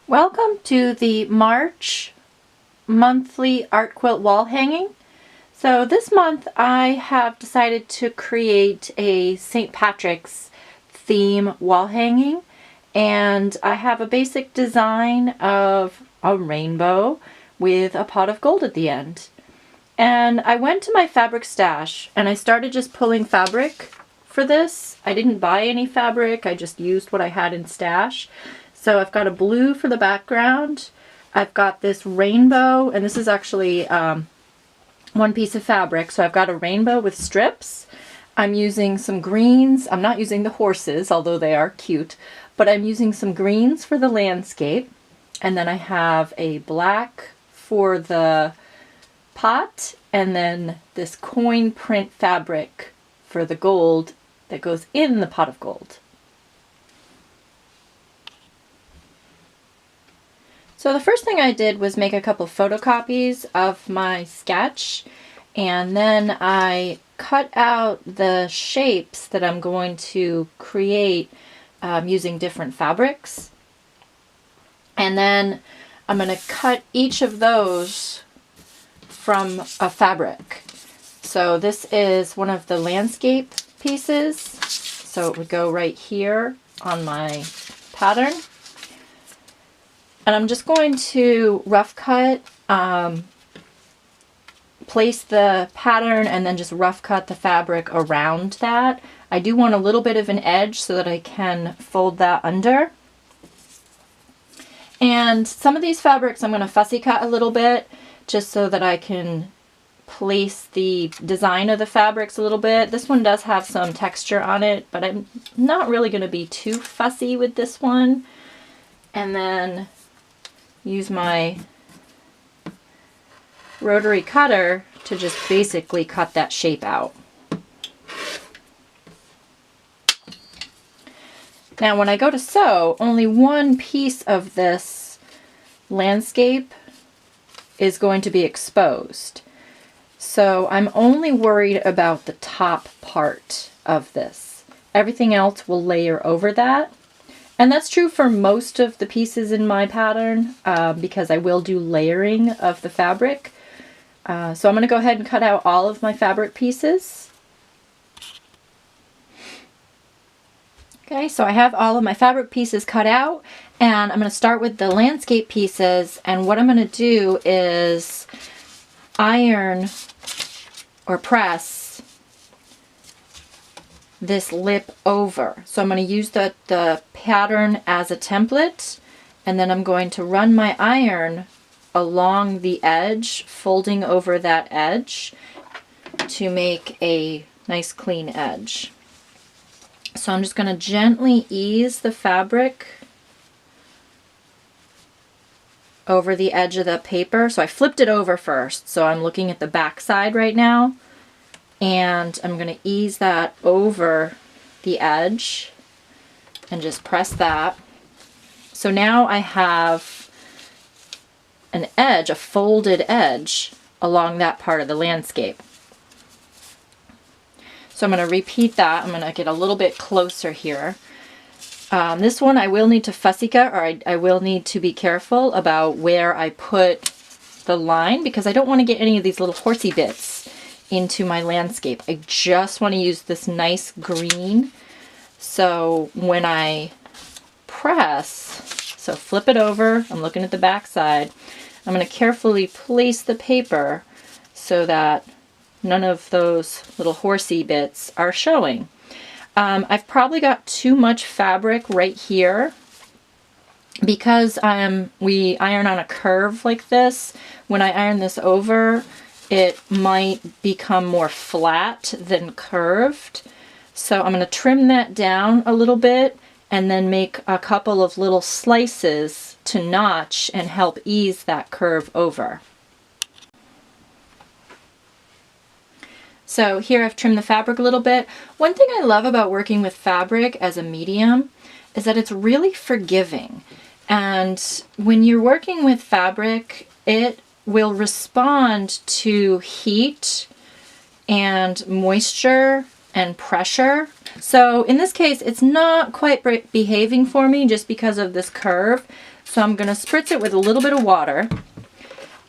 Welcome to the March monthly art quilt wall hanging. So this month I have decided to create a St. Patrick's theme wall hanging, and I have a basic design of a rainbow with a pot of gold at the end. And I went to my fabric stash and I started just pulling fabric for this. I didn't buy any fabric, I just used what I had in stash. So I've got a blue for the background. I've got this rainbow, and this is actually one piece of fabric. So I've got a rainbow with strips. I'm using some greens. I'm not using the horses, although they are cute, but I'm using some greens for the landscape. And then I have a black for the pot, and then this coin print fabric for the gold that goes in the pot of gold. So the first thing I did was make a couple photocopies of my sketch, and then I cut out the shapes that I'm going to create using different fabrics. And then I'm going to cut each of those from a fabric. So this is one of the landscape pieces, so it would go right here on my pattern. And I'm just going to rough cut, place the pattern, and then just rough cut the fabric around that. I do want a little bit of an edge so that I can fold that under. And some of these fabrics I'm going to fussy cut a little bit just so that I can place the design of the fabrics a little bit. This one does have some texture on it, but I'm not really going to be too fussy with this one. And then use my rotary cutter to just basically cut that shape out. Now when I go to sew, only one piece of this landscape is going to be exposed. So I'm only worried about the top part of this. Everything else will layer over that. And that's true for most of the pieces in my pattern because I will do layering of the fabric. So I'm going to go ahead and cut out all of my fabric pieces. Okay, so I have all of my fabric pieces cut out, and I'm going to start with the landscape pieces, and what I'm going to do is iron or press this lip over. So I'm going to use the pattern as a template, and then I'm going to run my iron along the edge, folding over that edge to make a nice clean edge. So I'm just going to gently ease the fabric over the edge of the paper. So I flipped it over first, so I'm looking at the back side right now. And I'm going to ease that over the edge and just press that. So now I have an edge, a folded edge along that part of the landscape. So I'm going to repeat that. I'm going to get a little bit closer here. This one I will need to fussy cut, or I will need to be careful about where I put the line because I don't want to get any of these little horsey bits into my landscape. I just want to use this nice green. So when I press, so flip it over, I'm looking at the back side, I'm going to carefully place the paper so that none of those little horsey bits are showing. I've probably got too much fabric right here because we iron on a curve like this. When I iron this over, it might become more flat than curved. So I'm going to trim that down a little bit and then make a couple of little slices to notch and help ease that curve over. So here I've trimmed the fabric a little bit. One thing I love about working with fabric as a medium is that it's really forgiving. And when you're working with fabric, it will respond to heat and moisture and pressure. So in this case, it's not quite behaving for me just because of this curve, So I'm going to spritz it with a little bit of water,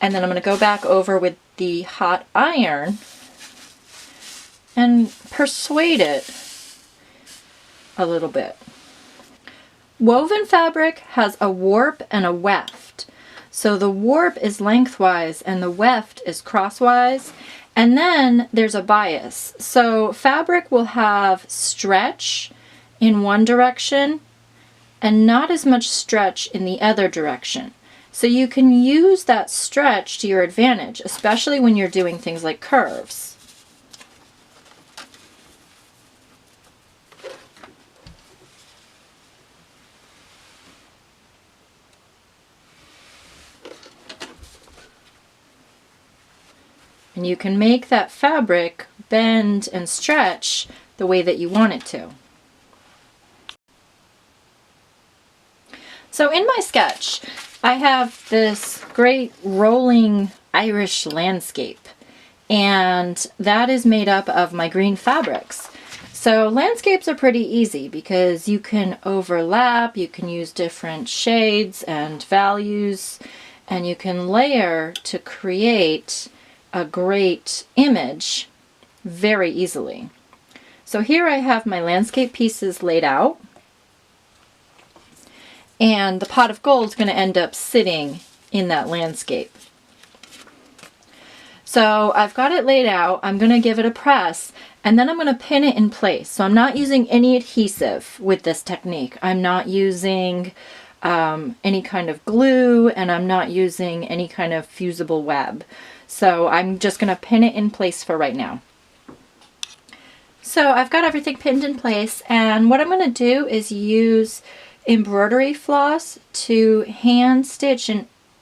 and then I'm going to go back over with the hot iron and persuade it a little bit. Woven fabric has a warp and a weft. So the warp is lengthwise and the weft is crosswise. And then there's a bias. So fabric will have stretch in one direction and not as much stretch in the other direction. So you can use that stretch to your advantage, especially when you're doing things like curves. And you can make that fabric bend and stretch the way that you want it to. So in my sketch, I have this great rolling Irish landscape, and that is made up of my green fabrics. So landscapes are pretty easy because you can overlap, you can use different shades and values, and you can layer to create a great image very easily. So here I have my landscape pieces laid out, and the pot of gold is going to end up sitting in that landscape. So I've got it laid out. I'm going to give it a press, and then I'm going to pin it in place. So I'm not using any adhesive with this technique. I'm not using any kind of glue, and I'm not using any kind of fusible web. So I'm just going to pin it in place for right now. So I've got everything pinned in place, and what I'm going to do is use embroidery floss to hand stitch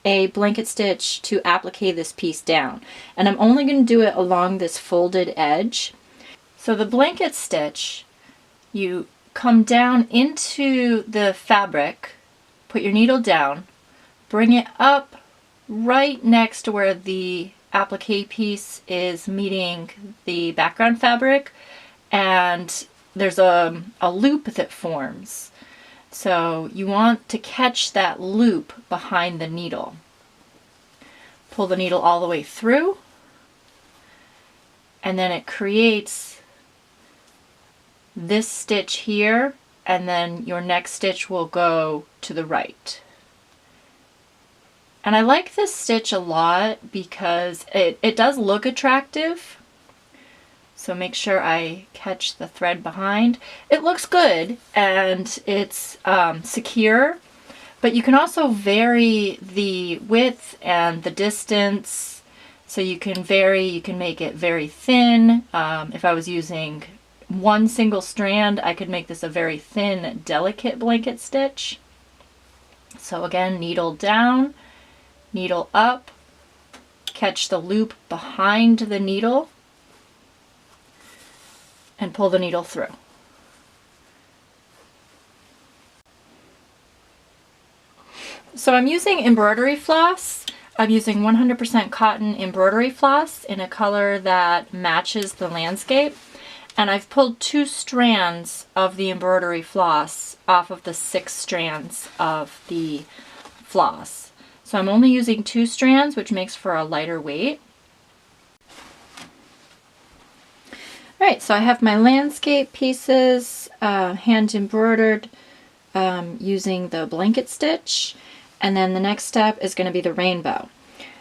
a blanket stitch to applique this piece down. And I'm only going to do it along this folded edge. So the blanket stitch, you come down into the fabric, put your needle down, bring it up right next to where the applique piece is meeting the background fabric, and there's a loop that forms. So you want to catch that loop behind the needle. Pull the needle all the way through, and then it creates this stitch here, and then your next stitch will go to the right. And I like this stitch a lot because it does look attractive. So make sure I catch the thread behind. It looks good and it's secure, but you can also vary the width and the distance. So you can make it very thin. If I was using one single strand, I could make this a very thin, delicate blanket stitch. So again, needle down, needle up, catch the loop behind the needle, and pull the needle through. So I'm using embroidery floss. I'm using 100% cotton embroidery floss in a color that matches the landscape. And I've pulled 2 strands of the embroidery floss off of the 6 strands of the floss. So I'm only using 2 strands, which makes for a lighter weight. All right, so I have my landscape pieces hand embroidered using the blanket stitch, and then the next step is going to be the rainbow.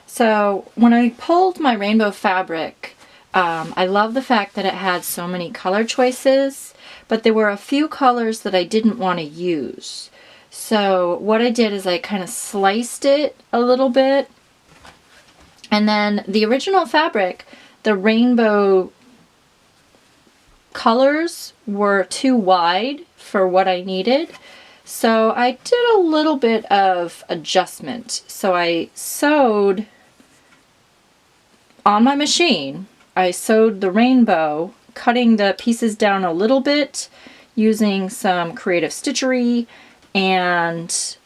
So when I pulled my rainbow fabric, I love the fact that it had so many color choices, but there were a few colors that I didn't want to use. So what I did is I kind of sliced it a little bit, and then the original fabric, the rainbow colors were too wide for what I needed. So I did a little bit of adjustment. So I sewed on my machine, I sewed the rainbow, cutting the pieces down a little bit using some creative stitchery, and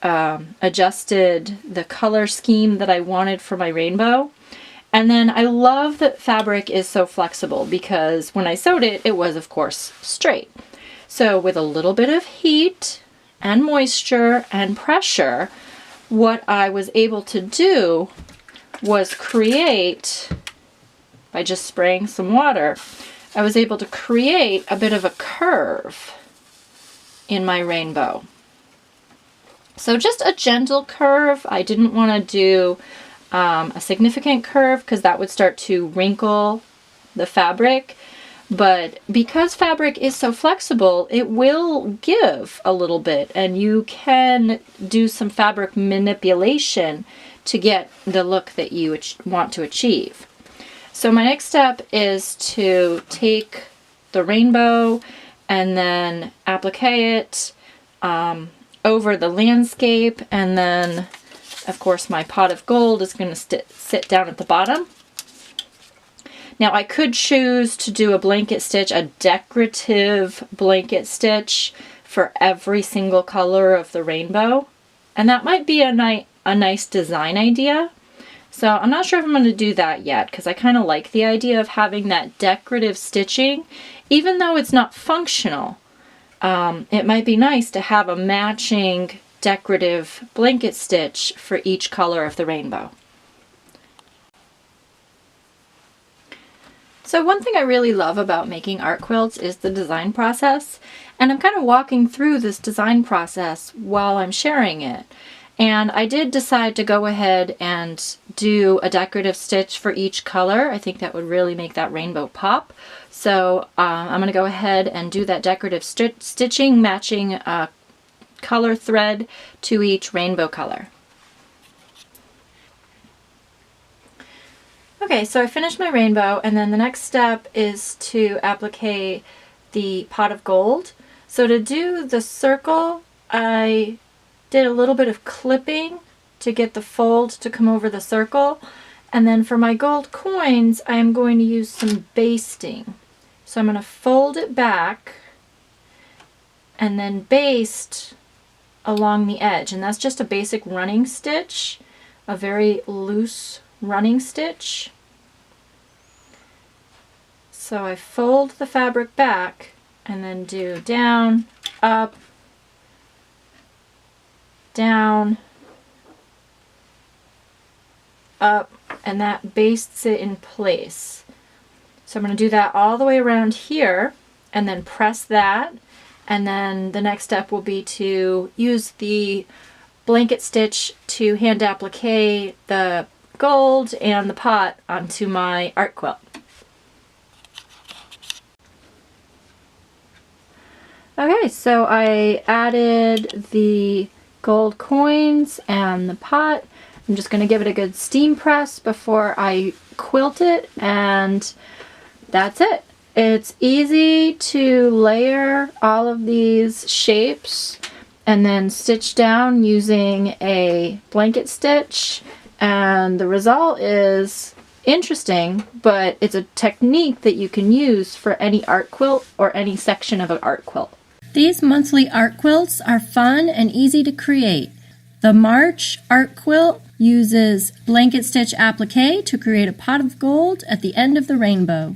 adjusted the color scheme that I wanted for my rainbow. And then I love that fabric is so flexible because when I sewed it, it was of course straight. So with a little bit of heat and moisture and pressure, what I was able to do was create, by just spraying some water, I was able to create a bit of a curve in my rainbow. So just a gentle curve. I didn't want to do a significant curve because that would start to wrinkle the fabric. But because fabric is so flexible, it will give a little bit, and you can do some fabric manipulation to get the look that you want to achieve. So my next step is to take the rainbow and then applique it over the landscape, and then of course my pot of gold is going to sit down at the bottom. Now I could choose to do a blanket stitch, a decorative blanket stitch for every single color of the rainbow, and that might be a nice design idea. So I'm not sure if I'm going to do that yet, because I kind of like the idea of having that decorative stitching, even though it's not functional. It might be nice to have a matching decorative blanket stitch for each color of the rainbow. So one thing I really love about making art quilts is the design process, and I'm kind of walking through this design process while I'm sharing it. And I did decide to go ahead and do a decorative stitch for each color. I think that would really make that rainbow pop. So I'm going to go ahead and do that decorative stitching, matching a color thread to each rainbow color. Okay, so I finished my rainbow, and then the next step is to applique the pot of gold. So to do the circle, I did a little bit of clipping to get the fold to come over the circle. And then for my gold coins, I am going to use some basting. So I'm going to fold it back and then baste along the edge. And that's just a basic running stitch, a very loose running stitch. So I fold the fabric back and then do down, up, down, up, and that bastes it in place. So I'm going to do that all the way around here and then press that, and then the next step will be to use the blanket stitch to hand applique the gold and the pot onto my art quilt. Okay, so I added the gold coins and the pot. I'm just going to give it a good steam press before I quilt it, and that's it. It's easy to layer all of these shapes and then stitch down using a blanket stitch, and the result is interesting, but it's a technique that you can use for any art quilt or any section of an art quilt. These monthly art quilts are fun and easy to create. The March art quilt uses blanket stitch applique to create a pot of gold at the end of the rainbow.